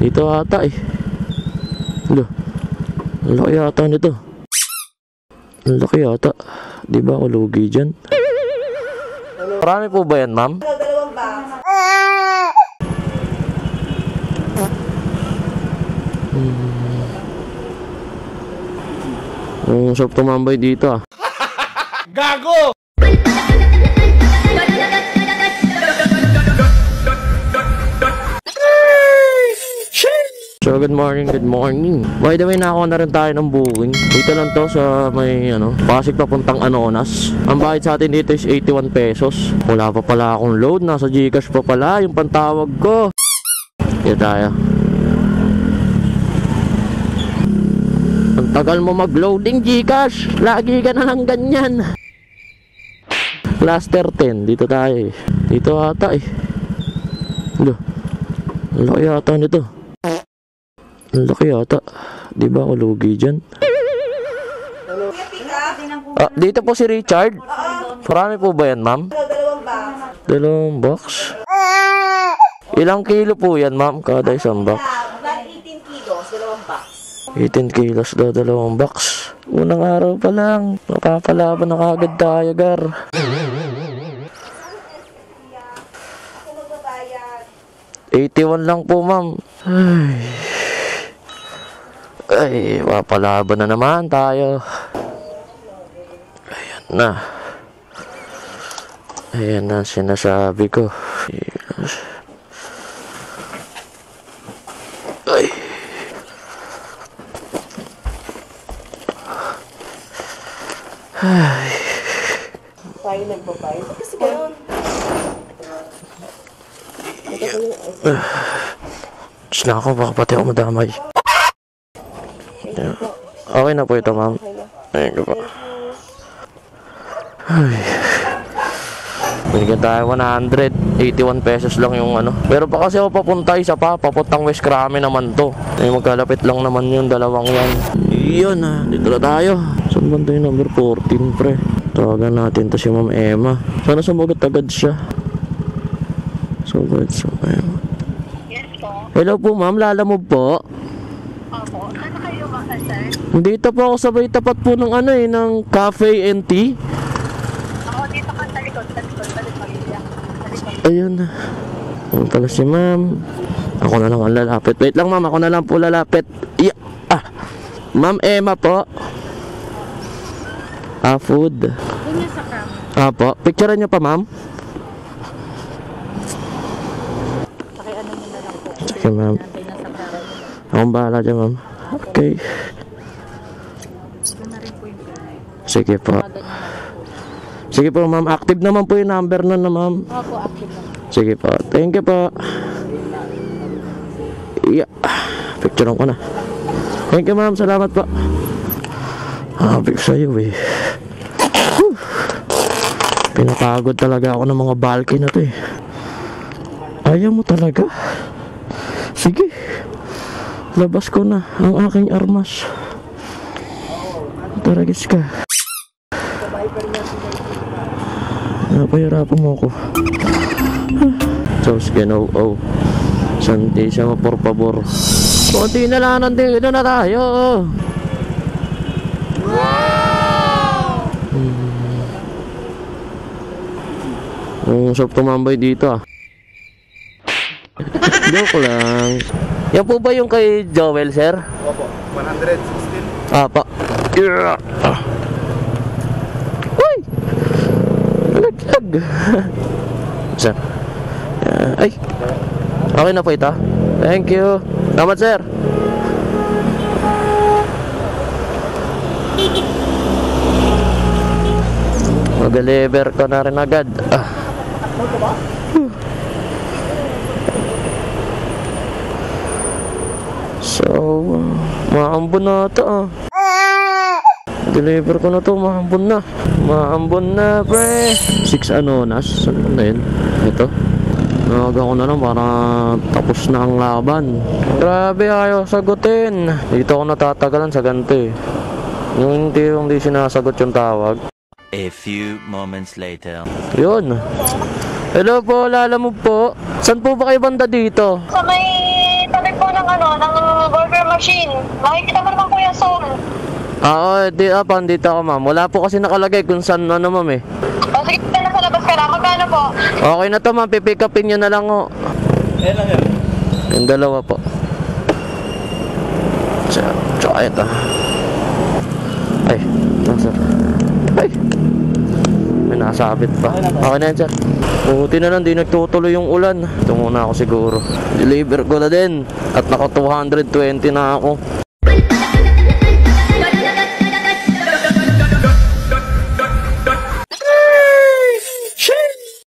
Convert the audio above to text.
Dito ata eh. Loh, ang laki yata nito. Ang laki yata. Di ba ako lugi dyan? Marami po ba yan, ma'am? Dalawang ba? Ang sarap tumambay dito ah. Gago! So good morning, good morning. By the way, nakakuha na rin tayo ng booking. Dito lang to sa may Pasig papuntang Anonas. Ang bayad sa atin dito is 81 pesos. Wala pa pala akong load, nasa Gcash pa pala yung pantawag ko. Dito tayo. Ang tagal mo mag-loading Gcash. Lagi ka na lang ganyan. Cluster 10, dito tayo eh. Dito ata eh. Loh, ang laki yata nito. Ang laki yata. Di ba ako lugi dyan? Dito po si Richard. Marami po ba yan, ma'am? Dalawang ba? Dalawang box. Ilang kilo po yan, ma'am? Kada isang box. 18 kilos, dalawang box. 18 kilos daw, dalawang box. Unang araw pa lang. Nakakalaban na kagad tayo, gar. Ako magbabayad. 81 lang po, ma'am. Ay, mapalaban na naman tayo. Ayan na. Ayan na sinasabi ko. Ay. Ay. Tayo nagbabayad. Kasi gano'n. Diyos na ako, baka pati ako madamay. Okay na po ito, ma'am. Thank you po. Ay. Binigyan tayo 181 pesos lang yung Pero pa kasi ako papunta isa pa, papuntang West Krame naman to. Ay magkalapit lang naman yung dalawang yan. Yun dito na tayo. Saan ba yung number 14, pre? Tawagan natin to si Ma'am Emma. Sana sumagot agad siya. Sumagot sa Emma. Yes po. Hello po, ma'am. Lalamove po. Opo. Saan kayo makasal? Dito po ako sabay tapat po ng ng Cafe and Tea. Ako dito ka sa likod. Sa pamilya. Ayun na. Ayun pala si ma'am. Ako na lang ang lalapit. Wait lang, ma'am. Ako na lang po lalapit. Yeah. Ma'am Emma po. Food. Doon sa cam. Po. Picturean niyo pa, ma'am. Pakiano mo na lang po. Sige, ma'am. Nantay na sa cam. Akong bahala dyan, ma'am. Okay. Doon na rin po yung payment. Sige po. Sige po, ma'am. Active naman po yung number nun na, ma'am. Opo, active lang. Sige po. Thank you po. Yeah. Picturean ko na. Thank you, ma'am. Salamat po. Habig sa'yo eh. Whew. Pinapagod talaga ako ng mga bulky na to eh. Ayaw mo talaga? Sige. Labas ko na ang aking armas. Taragis ka. Napahirapan mo ako. Diyos Ginoo. Santísimo, por favor. Kunti na lang, nandito na tayo. Wow! Ang sarap tumambay dito Joke lang. Yan po ba yung kay Joel, sir? Opo, 116. Pa. Yeah. Uy! Laglag. Sir. Ay. Okay na po ito. Thank you. Salamat, sir. Mag-deliver ko na rin agad. So, maambon na ito Deliver ko na to, maambon na. Maambon na, pre. 6 Anonas. Saan na yun? Ito. Nawaga ko na lang para tapos na ang laban. Grabe, ayaw sagutin. Dito ako natatagalan sa ganito eh. Yung hindi sinasagot yung tawag. A few moments later. Yun. Hello po, Lalamove po. Saan po ba kayo banda dito? Sa may tabi po ng machine. Makikita mo naman Kuya Sol. Oo, pandito ako ma'am. Wala po kasi nakalagay kung saan ano ma'am eh. O sige, nasa labas ka na. Magkano po? Okay na to ma'am, pipick upin nyo na lang ho. Yan lang yan. Yung dalawa po. Tsaka ito. Ay, sir. Ay! May nasabit pa. Okay na yan sir. Buti na lang, di nagtutuloy yung ulan. Ito muna ako siguro. Deliver ko na din. At naka 220 na ako.